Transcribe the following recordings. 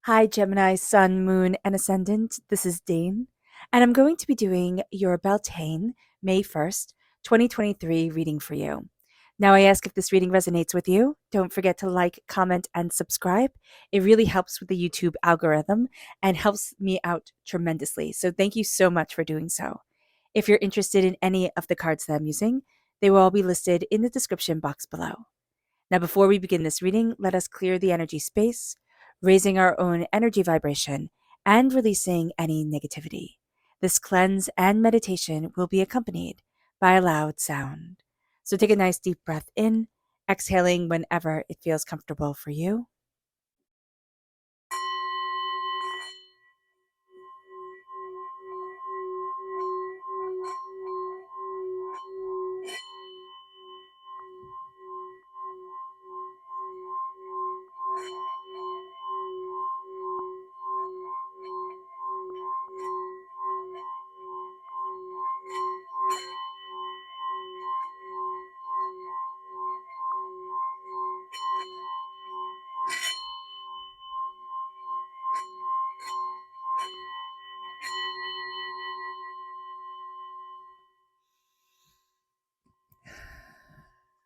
Hi, Gemini, Sun, Moon, and Ascendant. This is Dane, and I'm going to be doing your Beltane, May 1st, 2023 reading for you. Now, I ask if this reading resonates with you. Don't forget to like, comment, and subscribe. It really helps with the YouTube algorithm and helps me out tremendously. So, thank you so much for doing so. If you're interested in any of the cards that I'm using, they will all be listed in the description box below. Now, before we begin this reading, let us clear the energy space, raising our own energy vibration and releasing any negativity. This cleanse and meditation will be accompanied by a loud sound. So take a nice deep breath in, exhaling whenever it feels comfortable for you.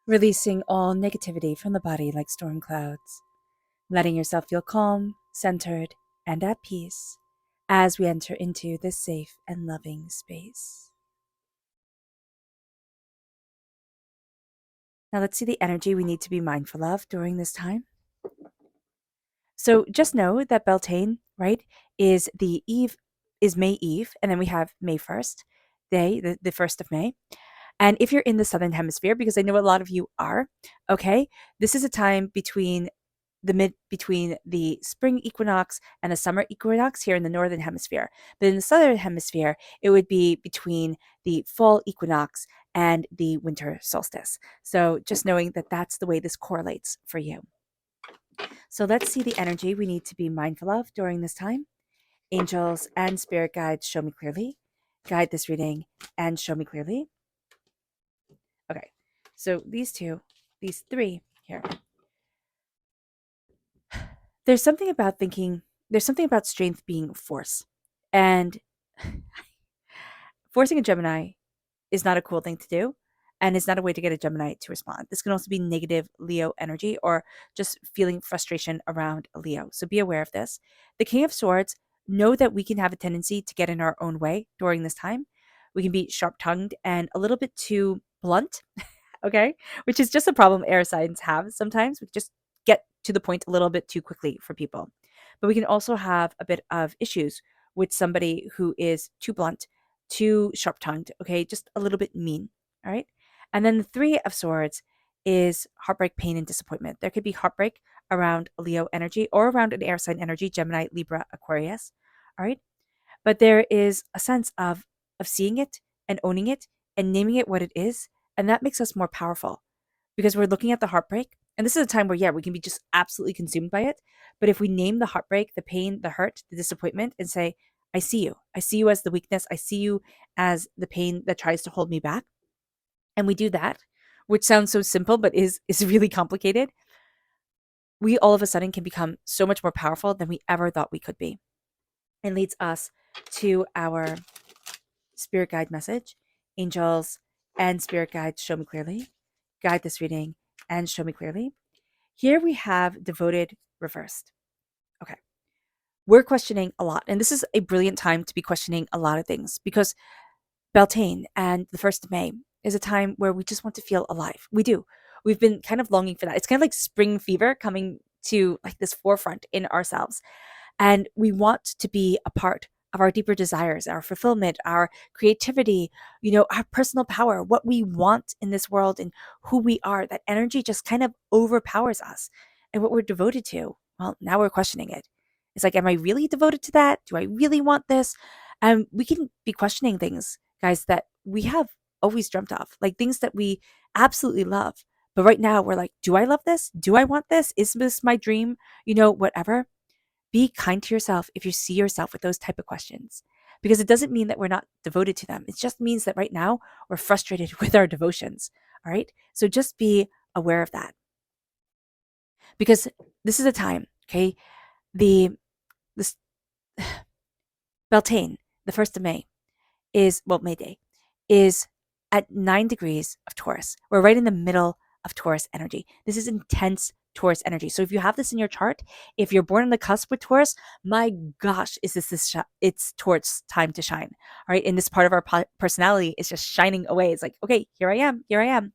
Releasing all negativity from the body like storm clouds, letting yourself feel calm, centered, and at peace as we enter into this safe and loving space. Now let's see the energy we need to be mindful of during this time. So just know that Beltane, right, is the eve, is May Eve, and then we have May 1st, day, the 1st of May. And if you're in the Southern Hemisphere, because I know a lot of you are, okay, this is a time between the spring equinox and the summer equinox here in the Northern Hemisphere. But in the Southern Hemisphere, it would be between the fall equinox and the winter solstice. So just knowing that that's the way this correlates for you. So let's see the energy we need to be mindful of during this time. Angels and spirit guides, show me clearly. Guide this reading and show me clearly. Okay, so these three here. There's something about strength being force. And forcing a Gemini is not a cool thing to do. And it's not a way to get a Gemini to respond. This can also be negative Leo energy or just feeling frustration around a Leo. So be aware of this. The King of Swords, know that we can have a tendency to get in our own way during this time. We can be sharp tongued and a little bit too blunt, okay? Which is just a problem air signs have sometimes. We just get to the point a little bit too quickly for people. But we can also have a bit of issues with somebody who is too blunt, too sharp tongued, okay? Just a little bit mean, all right? And then the Three of Swords is heartbreak, pain, and disappointment. There could be heartbreak around a Leo energy or around an air sign energy, Gemini, Libra, Aquarius, all right? But there is a sense of seeing it and owning it and naming it what it is, and that makes us more powerful because we're looking at the heartbreak. And this is a time where, yeah, we can be just absolutely consumed by it. But if we name the heartbreak, the pain, the hurt, the disappointment, and say, I see you. I see you as the weakness. I see you as the pain that tries to hold me back. And we do that, which sounds so simple, but is really complicated. We all of a sudden can become so much more powerful than we ever thought we could be. And leads us to our spirit guide message. Angels and spirit guides, show me clearly. Guide this reading and show me clearly. Here we have devoted reversed. Okay. We're questioning a lot. And this is a brilliant time to be questioning a lot of things because Beltane and the 1st of May is a time where we just want to feel alive. We do. We've been kind of longing for that. It's kind of like spring fever coming to like this forefront in ourselves. And we want to be a part of our deeper desires, our fulfillment, our creativity, our personal power, what we want in this world and who we are. That energy just kind of overpowers us. And what we're devoted to, well, now we're questioning it. It's like, am I really devoted to that? Do I really want this? And we can be questioning things, guys, that we have always dreamt of, like things that we absolutely love. But right now we're like, do I love this? Do I want this? Is this my dream? Whatever. Be kind to yourself if you see yourself with those type of questions, because it doesn't mean that we're not devoted to them. It just means that right now we're frustrated with our devotions. All right. So just be aware of that, because this is a time, okay? The Beltane, the 1st of May, is, well, May Day, is at 9 degrees of Taurus. We're right in the middle of Taurus energy. This is intense Taurus energy. So if you have this in your chart, if you're born on the cusp with Taurus, my gosh, is this it's Taurus time to shine. All right. And this part of our personality is just shining away. It's like, okay, here I am. Here I am.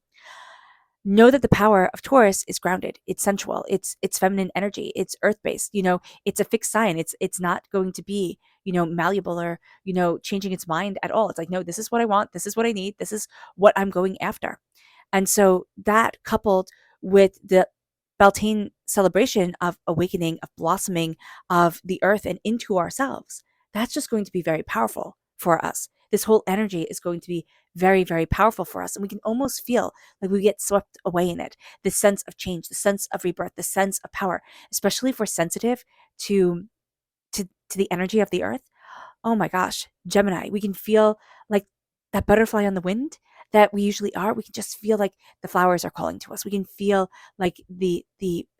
Know that the power of Taurus is grounded. It's sensual. It's feminine energy. It's earth based. It's a fixed sign. It's not going to be malleable or changing its mind at all. It's like, no, this is what I want. This is what I need. This is what I'm going after. And so that coupled with the Beltane celebration of awakening, of blossoming of the earth and into ourselves, that's just going to be very powerful for us. This whole energy is going to be very, very powerful for us. And we can almost feel like we get swept away in it. This sense of change, the sense of rebirth, the sense of power, especially if we're sensitive to to the energy of the earth. Oh my gosh, Gemini, we can feel like that butterfly on the wind that we usually are. We can just feel like the flowers are calling to us. We can feel like the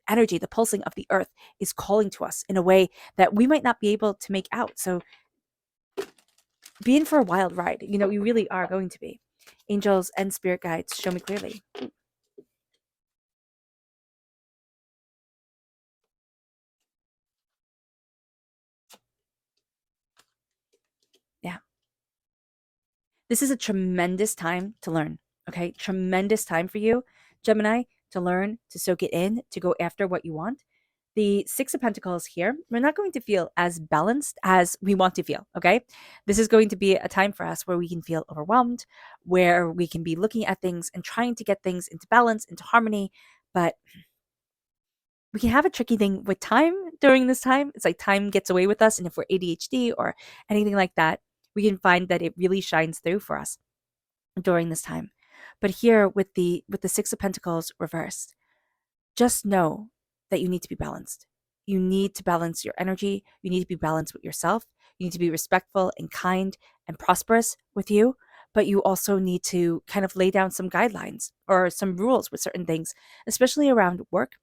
energy, the pulsing of the earth is calling to us in a way that we might not be able to make out. So be in for a wild ride. You really are going to be. Angels and spirit guides, show me clearly. Yeah. This is a tremendous time to learn. Okay. Tremendous time for you, Gemini, to learn, to soak it in, to go after what you want. The Six of Pentacles here, we're not going to feel as balanced as we want to feel. Okay. This is going to be a time for us where we can feel overwhelmed, where we can be looking at things and trying to get things into balance, into harmony. But we can have a tricky thing with time during this time. It's like time gets away with us. And if we're ADHD or anything like that, we can find that it really shines through for us during this time. But here with the Six of Pentacles reversed, just know that you need to be balanced. You need to balance your energy. You need to be balanced with yourself. You need to be respectful and kind and prosperous with you. But you also need to kind of lay down some guidelines or some rules with certain things, especially around work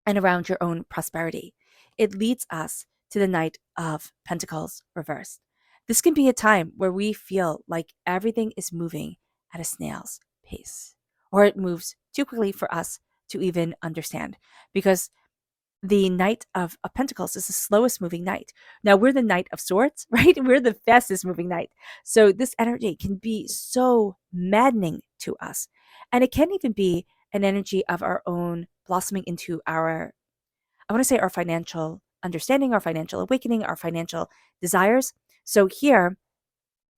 and around your own prosperity. It leads us to the Knight of Pentacles reversed. This can be a time where we feel like everything is moving at a snail's pace, or it moves too quickly for us to even understand, because the Knight of Pentacles is the slowest moving knight. Now, we're the Knight of Swords, right? We're the fastest moving knight. So this energy can be so maddening to us. And it can even be an energy of our own blossoming into our, I want to say, our financial understanding, our financial awakening, our financial desires. So here,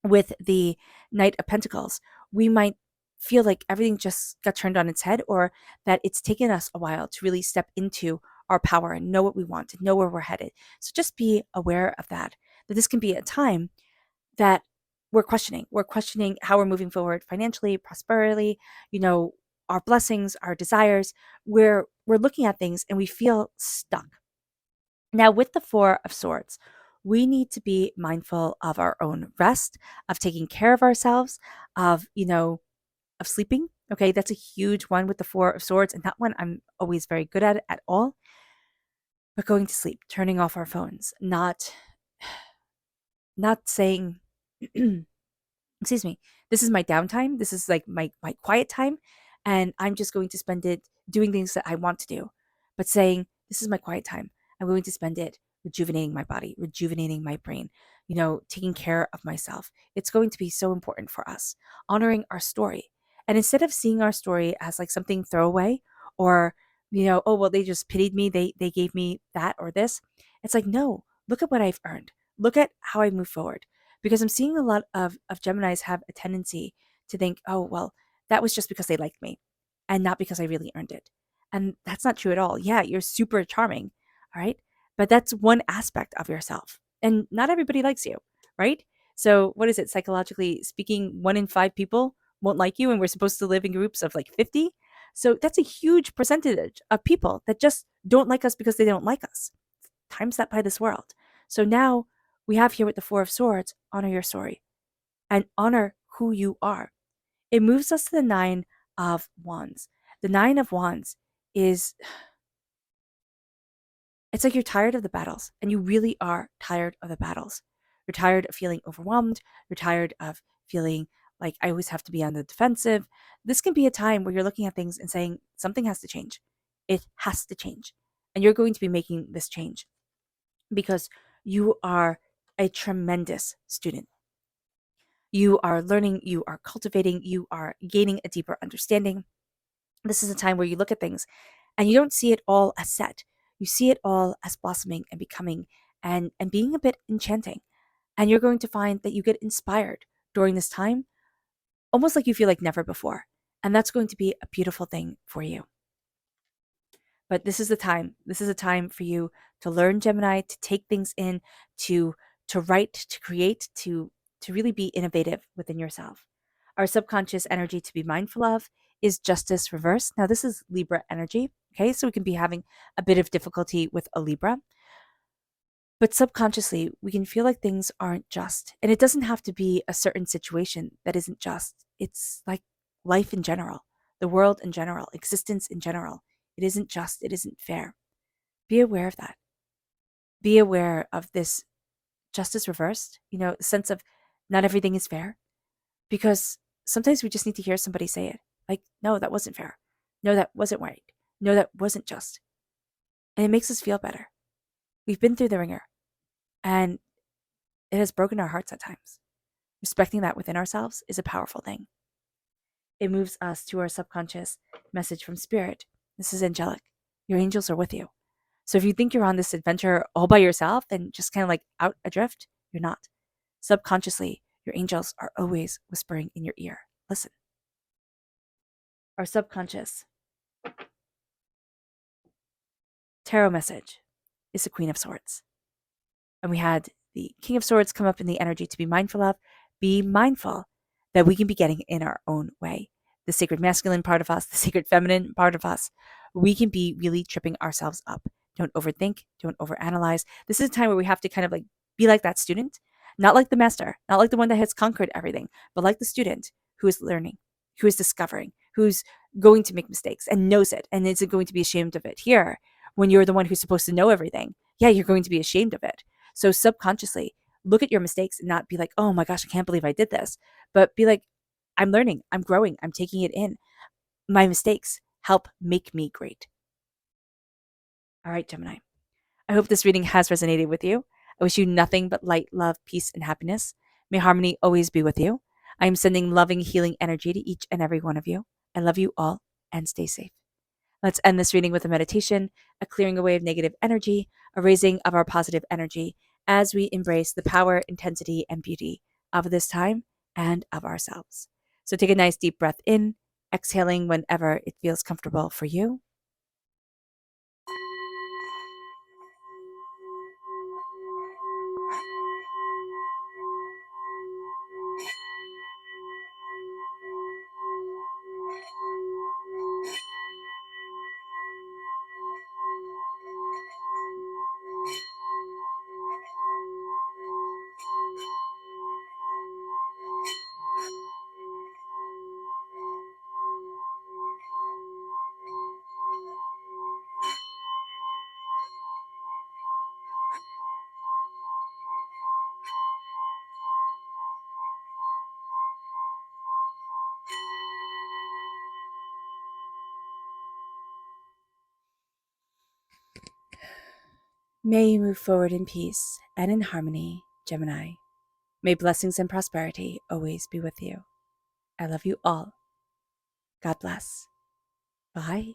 with the Knight of Pentacles, we might feel like everything just got turned on its head, or that it's taken us a while to really step into our power and know what we want, to know where we're headed. So just be aware of that, that this can be a time that we're questioning. We're questioning how we're moving forward financially, prosperity, our blessings, our desires. We're looking at things and we feel stuck. Now, with the Four of Swords, we need to be mindful of our own rest, of taking care of ourselves, of sleeping. Okay, that's a huge one with the Four of Swords, and that one I'm always very good at all. But going to sleep, turning off our phones, not saying, excuse me, this is my downtime. This is like my quiet time, and I'm just going to spend it doing things that I want to do. But saying, this is my quiet time. I'm going to spend it rejuvenating my body, rejuvenating my brain, taking care of myself. It's going to be so important for us, honoring our story. And instead of seeing our story as like something throwaway, or, oh, well, they just pitied me. They gave me that or this. It's like, no, look at what I've earned. Look at how I move forward. Because I'm seeing a lot of Geminis have a tendency to think, oh, well, that was just because they liked me and not because I really earned it. And that's not true at all. Yeah, you're super charming. All right. But that's one aspect of yourself. And not everybody likes you. Right. So, what is it? Psychologically speaking, 1 in 5 people won't like you. And we're supposed to live in groups of like 50. So, that's a huge percentage of people that just don't like us because they don't like us. Times that by this world. So now we have here with the Four of Swords, honor your story and honor who you are. It moves us to the Nine of Wands. The Nine of Wands is It's like you're tired of the battles, and you really are tired of the battles. You're tired of feeling overwhelmed. You're tired of feeling like I always have to be on the defensive. This can be a time where you're looking at things and saying something has to change. It has to change. And you're going to be making this change because you are a tremendous student. You are learning, you are cultivating, you are gaining a deeper understanding. This is a time where you look at things and you don't see it all as set. You see it all as blossoming and becoming and being a bit enchanting. And you're going to find that you get inspired during this time, almost like you feel like never before. And that's going to be a beautiful thing for you. But this is the time. This is a time for you to learn Gemini, to take things in, to write, to create, to really be innovative within yourself. Our subconscious energy to be mindful of is justice reversed. Now this is Libra energy, okay? So we can be having a bit of difficulty with a Libra. But subconsciously, we can feel like things aren't just. And it doesn't have to be a certain situation that isn't just. It's like life in general, the world in general, existence in general. It isn't just, it isn't fair. Be aware of that. Be aware of this justice reversed, sense of not everything is fair. Because sometimes we just need to hear somebody say it. Like, no, that wasn't fair. No, that wasn't right. No, that wasn't just. And it makes us feel better. We've been through the ringer. And it has broken our hearts at times. Respecting that within ourselves is a powerful thing. It moves us to our subconscious message from spirit. This is angelic. Your angels are with you. So if you think you're on this adventure all by yourself and just kind of like out adrift, you're not. Subconsciously, your angels are always whispering in your ear. Listen. Our subconscious tarot message is the Queen of Swords. And we had the King of Swords come up in the energy to be mindful of. Be mindful that we can be getting in our own way. The sacred masculine part of us, the sacred feminine part of us, we can be really tripping ourselves up. Don't overthink, don't overanalyze. This is a time where we have to kind of like be like that student, not like the master, not like the one that has conquered everything, but like the student who is learning, who is discovering, who's going to make mistakes and knows it and isn't going to be ashamed of it. Here, when you're the one who's supposed to know everything, yeah, you're going to be ashamed of it. So subconsciously, look at your mistakes and not be like, oh my gosh, I can't believe I did this. But be like, I'm learning, I'm growing, I'm taking it in. My mistakes help make me great. All right, Gemini. I hope this reading has resonated with you. I wish you nothing but light, love, peace, and happiness. May harmony always be with you. I am sending loving, healing energy to each and every one of you. I love you all and stay safe. Let's end this reading with a meditation, a clearing away of negative energy, a raising of our positive energy as we embrace the power, intensity, and beauty of this time and of ourselves. So take a nice deep breath in, exhaling whenever it feels comfortable for you. May you move forward in peace and in harmony, Gemini. May blessings and prosperity always be with you. I love you all. God bless. Bye.